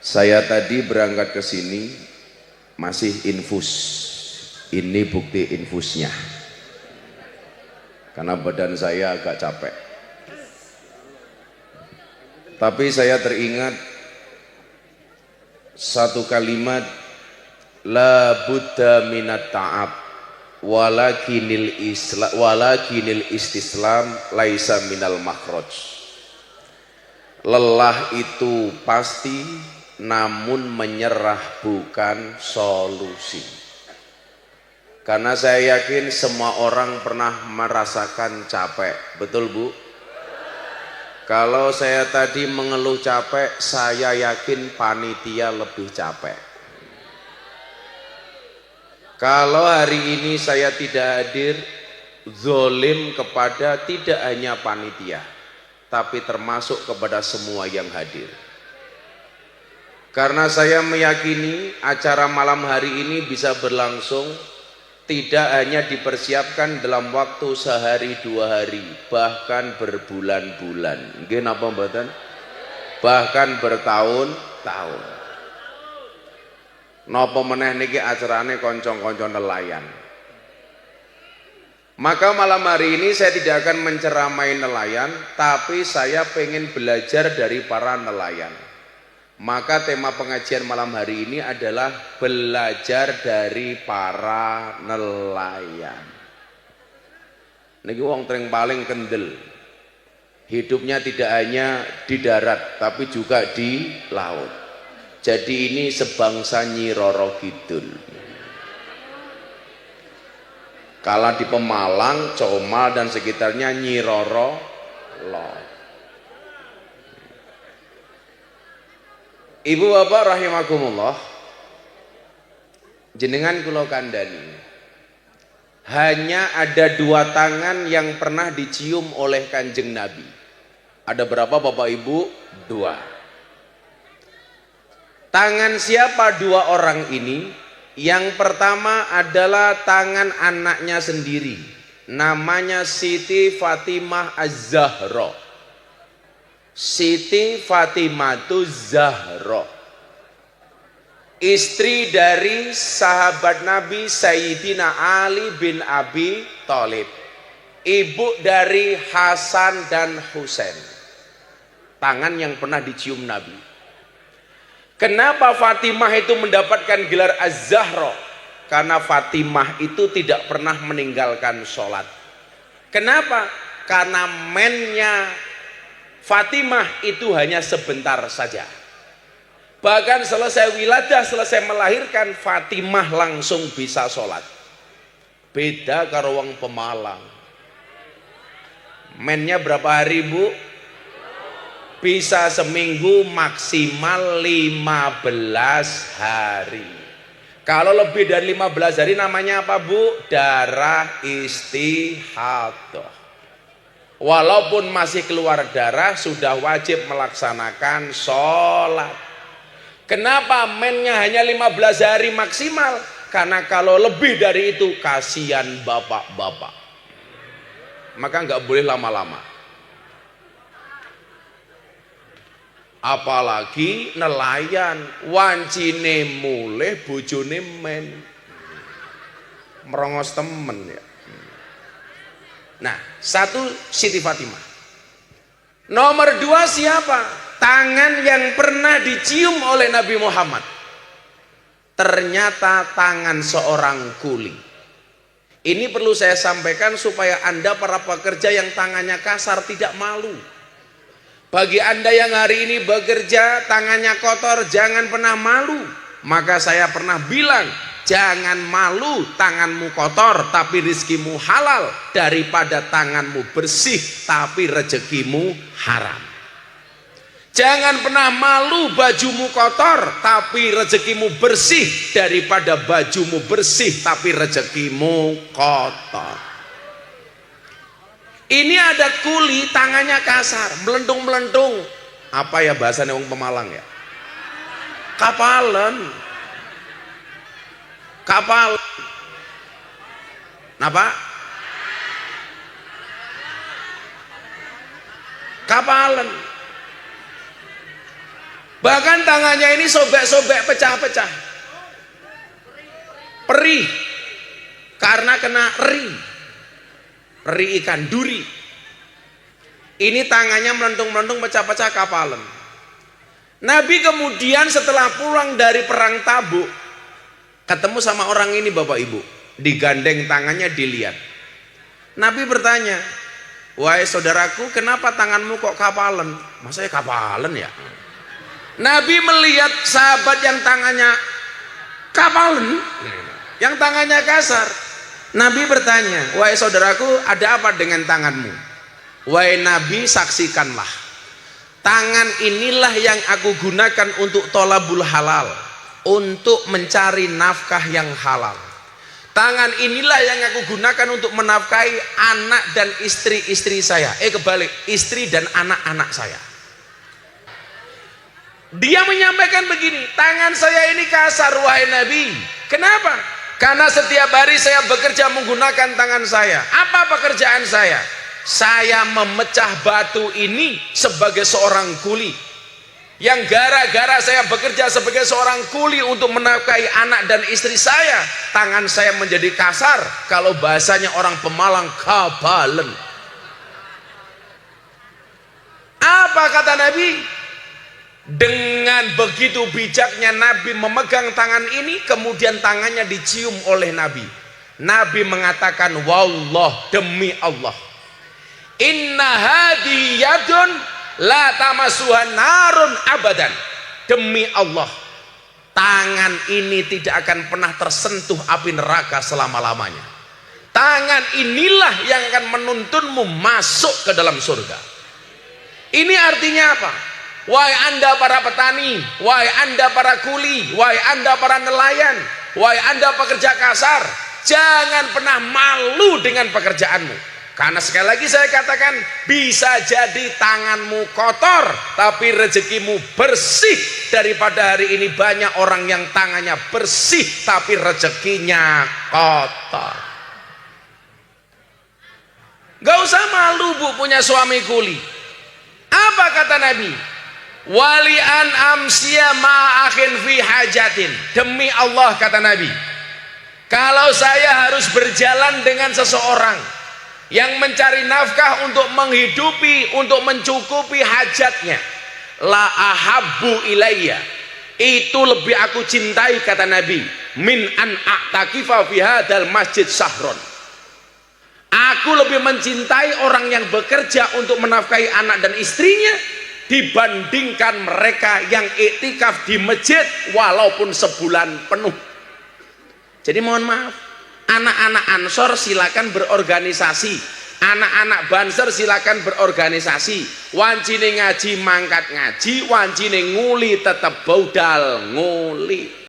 Saya tadi berangkat ke sini masih infus. Ini bukti infusnya. Karena badan saya agak capek. Tapi saya teringat satu kalimat, la budda minat ta'ab walakinil istislam laisa minal makhraj. Lelah itu pasti, namun menyerah bukan solusi. Karena saya yakin semua orang pernah merasakan capek, betul Bu? Kalau saya tadi mengeluh capek, saya yakin panitia lebih capek. Kalau hari ini saya tidak hadir, zolim kepada tidak hanya panitia, tapi termasuk kepada semua yang hadir. Karena saya meyakini acara malam hari ini bisa berlangsung tidak hanya dipersiapkan dalam waktu sehari dua hari, bahkan berbulan-bulan. Nggih napa mboten? Bahkan bertahun-tahun. Napa meneh niki acarane kanca-kanca nelayan. Maka malam hari ini saya tidak akan menceramai nelayan, tapi saya pengen belajar dari para nelayan. Maka tema pengajian malam hari ini adalah belajar dari para nelayan. Niki wong tring paling kendel. Hidupnya tidak hanya di darat tapi juga di laut. Jadi ini sebangsa Nyi Roro Kidul. Kala di Pemalang, Comal dan sekitarnya Nyi Roro Lot. Ibu bapak rahimakumullah, jenengan kula kandhani, hanya ada dua tangan yang pernah dicium oleh Kanjeng Nabi. Ada berapa bapak ibu? Dua. Tangan siapa dua orang ini? Yang pertama adalah tangan anaknya sendiri, namanya Siti Fatimah Az-Zahra. Siti Fatimatu Zahra, istri dari sahabat Nabi Sayyidina Ali bin Abi Thalib, ibu dari Hasan dan Husain. Tangan yang pernah dicium Nabi. Kenapa Fatimah itu mendapatkan gelar Az-Zahra? Karena Fatimah itu tidak pernah meninggalkan sholat. Kenapa? Karena mennya Fatimah itu hanya sebentar saja. Bahkan selesai wiladah, selesai melahirkan, Fatimah langsung bisa sholat. Beda karo wong Pemalang. Mennya berapa hari Bu? Bisa seminggu, maksimal 15 hari. Kalau lebih dari 15 hari namanya apa Bu? Darah istihadah. Walaupun masih keluar darah, sudah wajib melaksanakan sholat. Kenapa mennya hanya 15 hari maksimal? Karena kalau lebih dari itu, kasihan bapak-bapak. Maka nggak boleh lama-lama. Apalagi nelayan, wancine mulih bojone men. Merongos temen ya. Nah, satu Siti Fatimah. Nomor dua siapa? Tangan yang pernah dicium oleh Nabi Muhammad. Ternyata tangan seorang kuli. Ini perlu saya sampaikan supaya Anda para pekerja yang tangannya kasar tidak malu. Bagi Anda yang hari ini bekerja tangannya kotor, jangan pernah malu. Maka saya pernah bilang, jangan malu tanganmu kotor tapi rizkimu halal, daripada tanganmu bersih tapi rezekimu haram. Jangan pernah malu bajumu kotor tapi rezekimu bersih, daripada bajumu bersih tapi rezekimu kotor. Ini ada kuli tangannya kasar, melentung-melentung. Apa ya bahasanya wong Pemalang ya? Kapalan. Kapal. Napa? Kapalan. Bahkan tangannya ini sobek-sobek, pecah-pecah. Perih karena kena eri ikan duri. Ini tangannya melentung-melentung, pecah-pecah, kapalan. Nabi kemudian setelah pulang dari perang Tabuk ketemu sama orang ini, Bapak Ibu, digandeng tangannya, dilihat. Nabi bertanya, wahai saudaraku, kenapa tanganmu kok kapalan? Masa ya kapalan ya? Nabi melihat sahabat yang tangannya kapalan, yang tangannya kasar. Nabi bertanya, wahai saudaraku, ada apa dengan tanganmu? Wahai Nabi, saksikanlah, tangan inilah yang aku gunakan untuk tolabul halal, untuk mencari nafkah yang halal. Tangan inilah yang aku gunakan untuk menafkahi anak dan istri-istri saya. Kebalik, istri dan anak-anak saya. Dia menyampaikan begini, tangan saya ini kasar wahai Nabi. Kenapa? Karena setiap hari saya bekerja menggunakan tangan saya. Apa pekerjaan saya? Saya memecah batu ini sebagai seorang kuli. Yang gara-gara saya bekerja sebagai seorang kuli untuk menafkahi anak dan istri saya, tangan saya menjadi kasar. Kalau bahasanya orang Pemalang, kabalen. Apa kata Nabi? Dengan begitu bijaknya Nabi memegang tangan ini, kemudian tangannya dicium oleh Nabi. Nabi mengatakan, wallah, demi Allah, inna hadi yadun la tamasuhan narun abadan. Demi Allah, tangan ini tidak akan pernah tersentuh api neraka selama-lamanya. Tangan inilah yang akan menuntunmu masuk ke dalam surga. Ini artinya apa? Wahai anda para petani, wahai anda para kuli, wahai anda para nelayan, wahai anda pekerja kasar, jangan pernah malu dengan pekerjaanmu. Karena sekali lagi saya katakan, bisa jadi tanganmu kotor tapi rezekimu bersih, daripada hari ini banyak orang yang tangannya bersih tapi rezekinya kotor. Gak usah malu, Bu, punya suami kuli. Apa kata Nabi? Wali an amsiya ma'akhin fi hajatin. Demi Allah, kata Nabi, kalau saya harus berjalan dengan seseorang yang mencari nafkah untuk menghidupi, untuk mencukupi hajatnya, la ahabbu ilayya, itu lebih aku cintai, kata Nabi, min an a'takifa fi hadzal masjid sahron. Aku lebih mencintai orang yang bekerja untuk menafkahi anak dan istrinya dibandingkan mereka yang iktikaf di masjid walaupun sebulan penuh. Jadi mohon maaf, anak-anak Ansor silakan berorganisasi, anak-anak Banser silakan berorganisasi. Wancine ngaji mangkat ngaji, wancine nguli tetap baudal nguli.